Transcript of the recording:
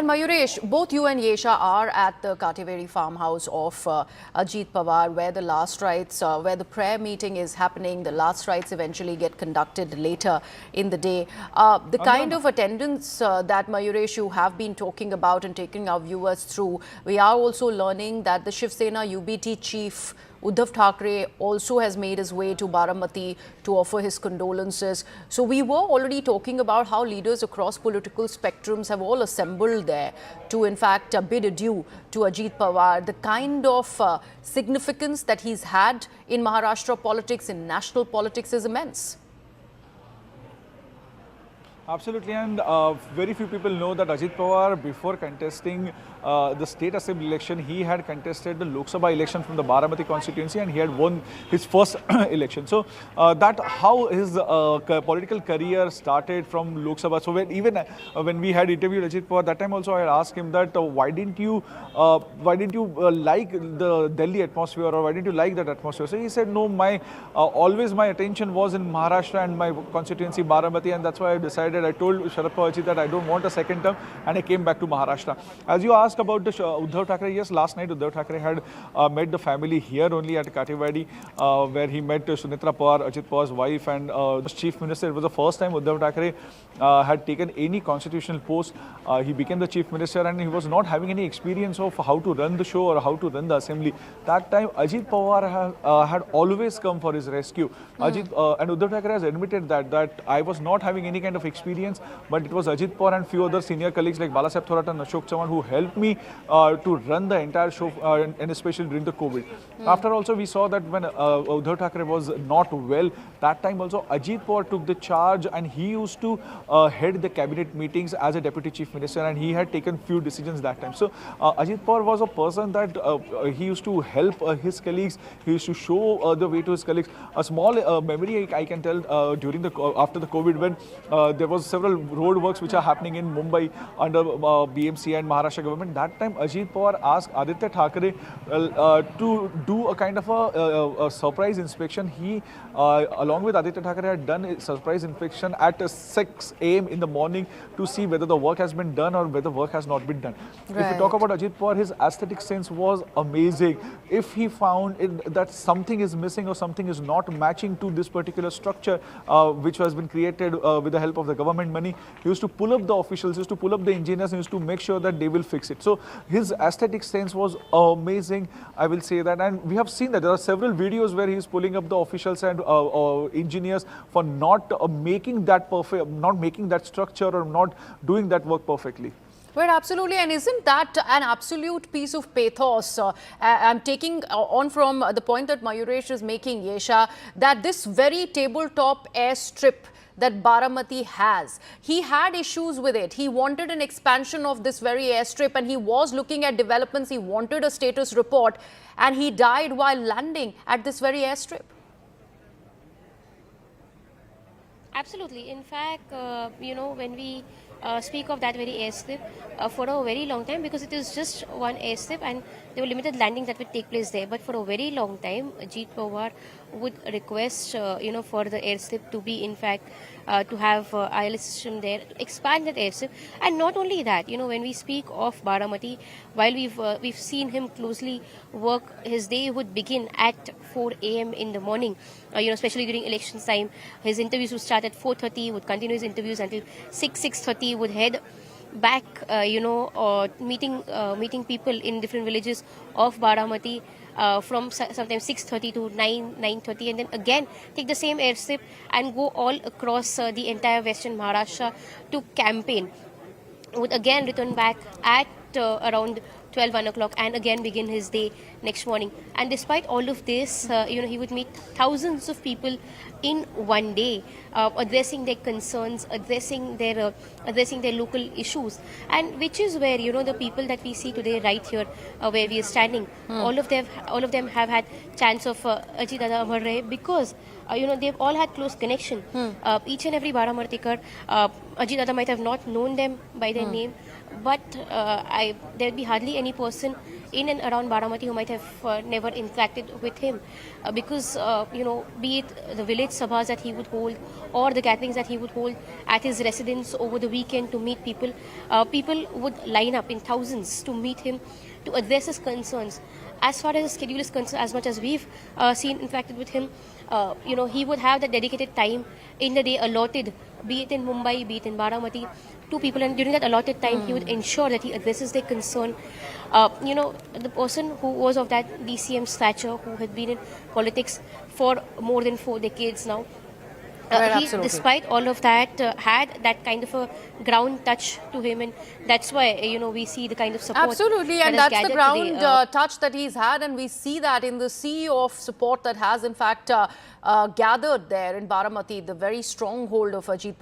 And Mayuresh, both you and Yesha are at the Kativeri farmhouse of Ajit Pawar, where the last rites, where the prayer meeting is happening. The last rites eventually get conducted later in the day. The kind of attendance that Mayuresh you have been talking about and taking our viewers through, we are also learning that the Shiv Sena UBT chief Uddhav Thackeray also has made his way to Baramati to offer his condolences. So we were already talking about how leaders across political spectrums have all assembled there to in fact bid adieu to Ajit Pawar. The kind of significance that he's had in Maharashtra politics, in national politics, is immense. Absolutely, and very few people know that Ajit Pawar, before contesting the state assembly election, he had contested the Lok Sabha election from the Baramati constituency, and he had won his first election. So that how his political career started from Lok Sabha. So when we had interviewed Ajit Pawar, that time also I had asked him that why didn't you like the Delhi atmosphere, or why didn't you like that atmosphere? So he said, no, always my attention was in Maharashtra and my constituency Baramati, and that's why I decided. I told Sharad Pawarji that I don't want a second term, and I came back to Maharashtra. As you asked about the Uddhav Thackeray, yes, last night Uddhav Thackeray had met the family here only at Kativeri, where he met Sunitra Pawar, Ajit Pawar's wife, and the chief minister. It was the first time Uddhav Thackeray had taken any constitutional post. He became the chief minister, and he was not having any experience of how to run the show or how to run the assembly. That time Ajit Pawar had always come for his rescue. And Uddhav Thackeray has admitted that I was not having any kind of experience, but it was Ajit Pawar and few other senior colleagues like Balasaheb Thorat and Ashok Chavan who helped me to run the entire show, and especially during the COVID. After also we saw that when Uddhav Thackeray was not well, that time also Ajit Pawar took the charge, and he used to head the cabinet meetings as a deputy chief minister, and he had taken few decisions that time. So Ajit Pawar was a person that he used to help his colleagues. He used to show the way to his colleagues. A small memory I can tell after the COVID, when there was several road works which are happening in Mumbai under BMC and Maharashtra government. That time Ajit Pawar asked Aditya Thackeray to do a kind of a surprise inspection. He along with Aditya Thackeray had done a surprise inspection at 6 a.m. in the morning to see whether the work has been done or whether work has not been done. Right. If you talk about Ajit Pawar, his aesthetic sense was amazing. If he found that something is missing or something is not matching to this particular structure which has been created with the help of the government money, he used to pull up the officials, he used to pull up the engineers, and used to make sure that they will fix it. So his aesthetic sense was amazing, I will say that. And we have seen that there are several videos where he is pulling up the officials and engineers for not making that perfect, not making that structure or not doing that work perfectly. Well, absolutely. And isn't that an absolute piece of pathos? I'm taking on from the point that Mayuresh is making, Yesha, that this very tabletop airstrip that Baramati has, he had issues with it. He wanted an expansion of this very airstrip, and he was looking at developments. He wanted a status report, and he died while landing at this very airstrip. Absolutely. In fact, when we speak of that very airstrip for a very long time, because it is just one airstrip and there were limited landings that would take place there. But for a very long time, Ajit Pawar would request, for the airstrip to be, in fact, to have ILS system there, expand that airstrip. And not only that, when we speak of Baramati, while we've seen him closely work, his day would begin at 4 a.m. in the morning, especially during elections time. His interviews would start at 4:30, would continue his interviews until 6:30, would head back, meeting people in different villages of Baramati from sometimes 6:30 to 9:30, and then again take the same airstrip and go all across the entire western Maharashtra to campaign. Would again return back at around 1 o'clock and again begin his day next morning. And despite all of this, he would meet thousands of people in one day, addressing their concerns, addressing their local issues, and which is where the people that we see today right here where we are standing, all of them have had chants of Ajit Dada Amar Rahe, because they've all had close connection. Each and every Baramartikar, Ajit Dada might have not known them by their name, but there'll be hardly any person in and around Baramati who might have never interacted with him, because be it the village sabhas that he would hold or the gatherings that he would hold at his residence over the weekend to meet people, people would line up in thousands to meet him, to address his concerns. As far as his schedule is concerned, as much as we've interacted with him, he would have that dedicated time in the day allotted, be it in Mumbai, be it in Baramati, to people, and during that allotted time, he would ensure that he addresses their concern. The person who was of that DCM stature, who had been in politics for more than 4 decades now, he, Absolutely. despite all of that, had that kind of a ground touch to him, and that's why we see the kind of support. Absolutely, that and has that's the gathered ground today. touch that he's had, and we see that in the sea of support that has in fact gathered there in Baramati, the very stronghold of Ajit Pawar.